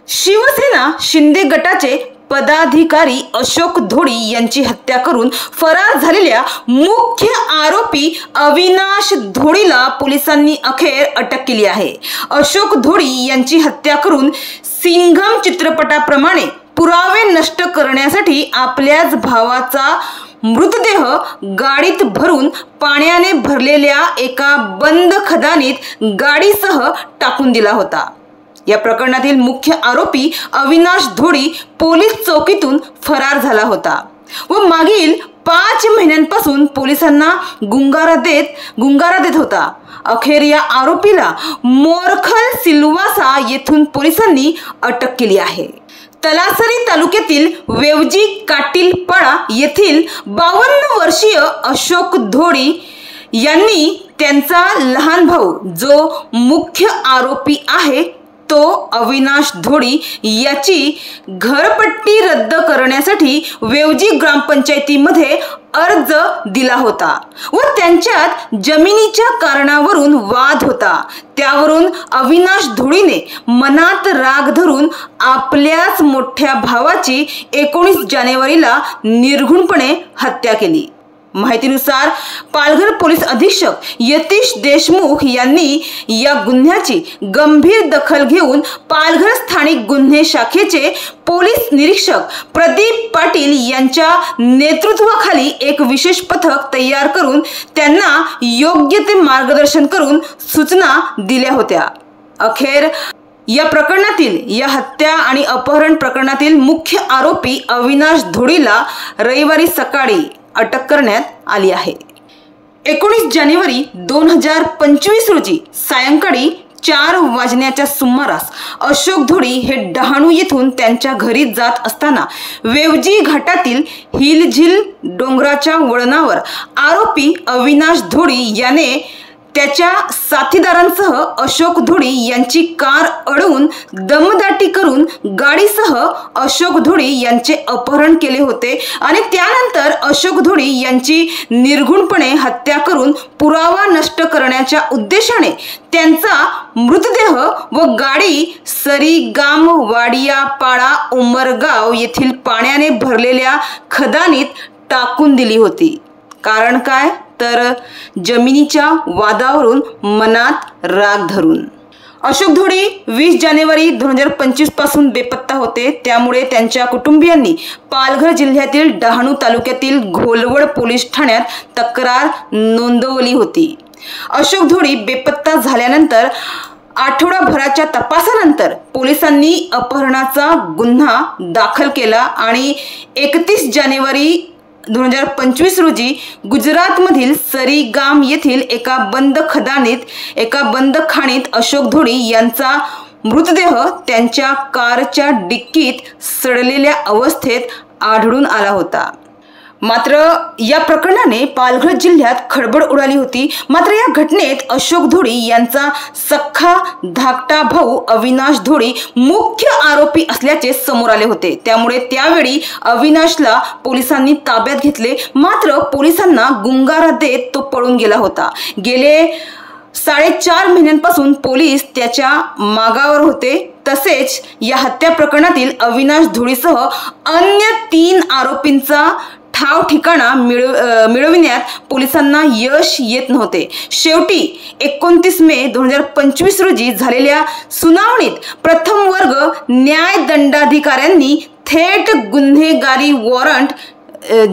शिवसेना शिंदे गटाचे पदाधिकारी अशोक धोडी यांची हत्या करून फरार झालेल्या मुख्य आरोपी अविनाश धोडीला पोलिसांनी अखेर अटक केली आहे। अशोक धोडी यांची हत्या करून सिंघम चित्रपटाप्रमाणे पुरावे नष्ट करण्यासाठी आपल्याच भावाचा मृतदेह गाडीत भरून पाण्याने भरलेल्या एका बंद खदानीत गाडीसह टाकून दिला होता। या प्रकरणातील मुख्य आरोपी अविनाश धोडी पोलीस चौकीतून फरार झाला होता व मागील 5 महिन्यांपासून पोलिसांना गुंगारा देत होता। अखेर या आरोपीला मोरखल सिल्वासा येथून पोलिसांनी अटक केली आहे। तलासरी तालुक्यातील वेवजी काटीलपाडा येथील 52 वर्षीय अशोक धोडी यांनी त्यांचा लहान भाऊ जो मुख्य आरोपी आहे तो अविनाश धोडी याची घरपट्टी रद्द करण्यासाठी वेवजी ग्रामपंचायतीमध्ये अर्ज दिला होता व त्यांच्यात जमिनीच्या कारणावरून वाद होता। त्यावरून अविनाश धोडीने मनात राग धरून आपल्याच मोठ्या भावाची 19 जानेवारीला निर्घृणपणे हत्या केली। माहितीनुसार पालघर पोलीस अधीक्षक यतीश देशमुख यांनी या गुन्ह्याची गंभीर दखल घेऊन पालघर स्थानिक गुन्हे शाखेचे पोलीस निरीक्षक प्रदीप पाटील यांच्या नेतृत्वाखाली एक विशेष पथक तयार करून त्यांना योग्य ते मार्गदर्शन करून सूचना दिल्या होत्या। अखेर या प्रकरणातील या हत्या आणि अपहरण प्रकरणातील मुख्य आरोपी अविनाश धोडीला रविवारी सकाळी अटक करण्यात आली आहे। 19 जानेवारी 2025 रोजी सायंकाळी 4 वाजण्याच्या सुमारास अशोक धोडी हे डहाणू येथून त्यांच्या घरी जात असताना वेवजी घाटातील हिलझिल डोंगराच्या वळणावर आरोपी अविनाश धोडी याने त्याच्या साथीदारांसह अशोक धोडी यांची कार अडवून दमदाटी करून गाडीसह अशोक धोडी यांचे अपहरण केले होते आणि त्यानंतर अशोक धोडी यांची निर्घृणपणे हत्या करून पुरावा नष्ट करण्याच्या उद्देशाने त्यांचा मृतदेह व गाडी सरीगाम वाडियापाडा उमरगाव येथील पाण्याने भरलेल्या खदानीत टाकून दिली होती। कारण काय तर जमिनीच्या वादावरून मनात राग धरून। अशोक धोडी 20 जानेवारी 2025 पासून बेपत्ता होते। त्यामुळे त्यांच्या कुटुंबियांनी पालघर जिल्ह्यातील डहाणू तालुक्यातील घोलवड पोलीस ठाण्यात तक्रार नोंदवली होती। अशोक धोडी बेपत्ता झाल्यानंतर आठवडाभराच्या तपासानंतर पोलिसांनी अपहरणाचा गुन्हा दाखल केला आणि 31 जानेवारी 2025 रोजी गुजरातमधील सरीगाम येथील एका बंद खाणीत अशोक धोडी यांचा मृतदेह त्यांच्या कारच्या डिक्कीत सडलेल्या अवस्थेत आढळून आला होता। मात्र या प्रकरणाने पालघर जिल्ह्यात खळबळ उडाली होती। मात्र या घटनेत अशोक धोडी यांचा सख्खा धाकटा भाऊ अविनाश धोडी मुख्य आरोपी असल्याचे समोर आले होते। त्यामुळे त्यावेळी अविनाशला पोलिसांनी ताब्यात घेतले। मात्र पोलिसांना गुंगारा देत तो पळून गेला होता। गेले 4.5 महिन्यांपासून पोलीस त्याच्या मागावर होते। तसेच या हत्या प्रकरणातील अविनाश धोडीसह अन्य 3 आरोपींचा ठाव ठिकाणा मिळविण्यात पोलिसांना यश येत नव्हते। शेवटी 29 मे 2025 रोजी झालेल्या सुनावणीत प्रथम वर्ग न्यायदंडाधिकाऱ्यांनी थेट गुन्हेगारी वॉरंट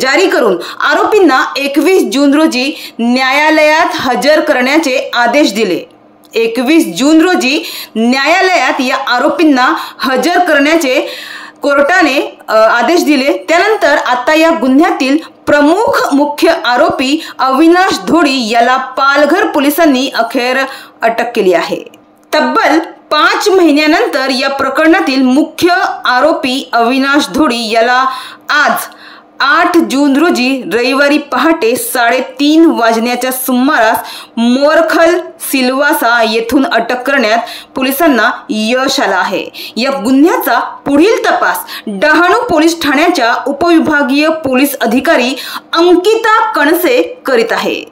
जारी करून आरोपींना 21 जून रोजी न्यायालयात हजर करण्याचे आदेश दिले। 21 जून रोजी न्यायालयात या आरोपींना हजर करण्याचे कोर्टाने आदेश दिले। त्यानंतर आता या गुन्ह्यातील प्रमुख मुख्य आरोपी अविनाश धोडी याला पालघर पोलिसांनी अखेर अटक केली आहे। तब्बल 5 महिन्यानंतर या प्रकरणातील मुख्य आरोपी अविनाश धोडी याला आज 8 जून रोजी रविवारी पहाटे 3:30 वाजण्याच्या सुमारास मोरखल सिल्वासा येथून अटक करण्यात पोलिसांना यश आलं आहे। या गुन्ह्याचा पुढील तपास डहाणू पोलीस ठाण्याच्या उपविभागीय पोलीस अधिकारी अंकिता कणसे करीत आहे।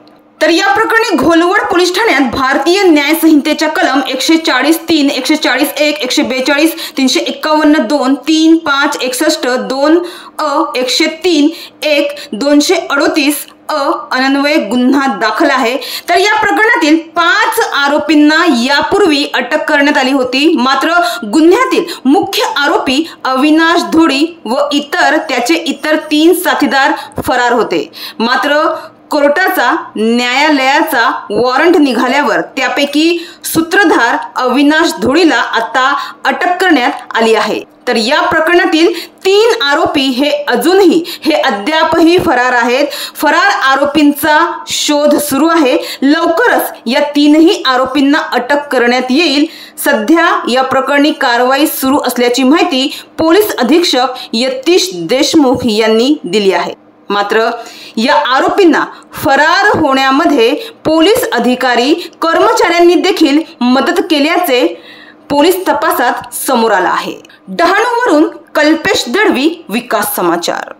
तर या प्रकरणी घोलवड पोलीस ठाण्यात भारतीय न्याय संहितेच्या कलम 140(3), 140(1), 142, 351(2), 3, 5, 61, 2(अ), 103, 1, 238 अन्वये गुन्हा दाखल आहे। तर या प्रकरणातील 5 आरोपींना यापूर्वी अटक करण्यात आली होती, मात्र गुन्ह्यातील मुख्य आरोपी अविनाश धोडी व त्याचे इतर 3 साथीदार फरार होते। मात्र कोर्टाचा न्यायालयाचा वॉरंट निघाल्यावर त्यापैकी सूत्रधार अविनाश धोडीला आता अटक करण्यात आली आहे। तर या प्रकरणातील 3 आरोपी हे अद्यापही फरार आहेत। फरार आरोपींचा शोध सुरू आहे। लवकरच या 3ही आरोपींना अटक करण्यात येईल। सध्या या प्रकरणी कारवाई सुरू असल्याची माहिती पोलीस अधीक्षक यतीश देशमुख यांनी दिली आहे। मात्र या आरोपींना फरार होण्यामध्ये पोलीस अधिकारी कर्मचाऱ्यांनी देखील मदत केल्याचे पोलीस तपासात समोर आलं आहे। डहाणूवरून कल्पेश दळवी, विकास समाचार।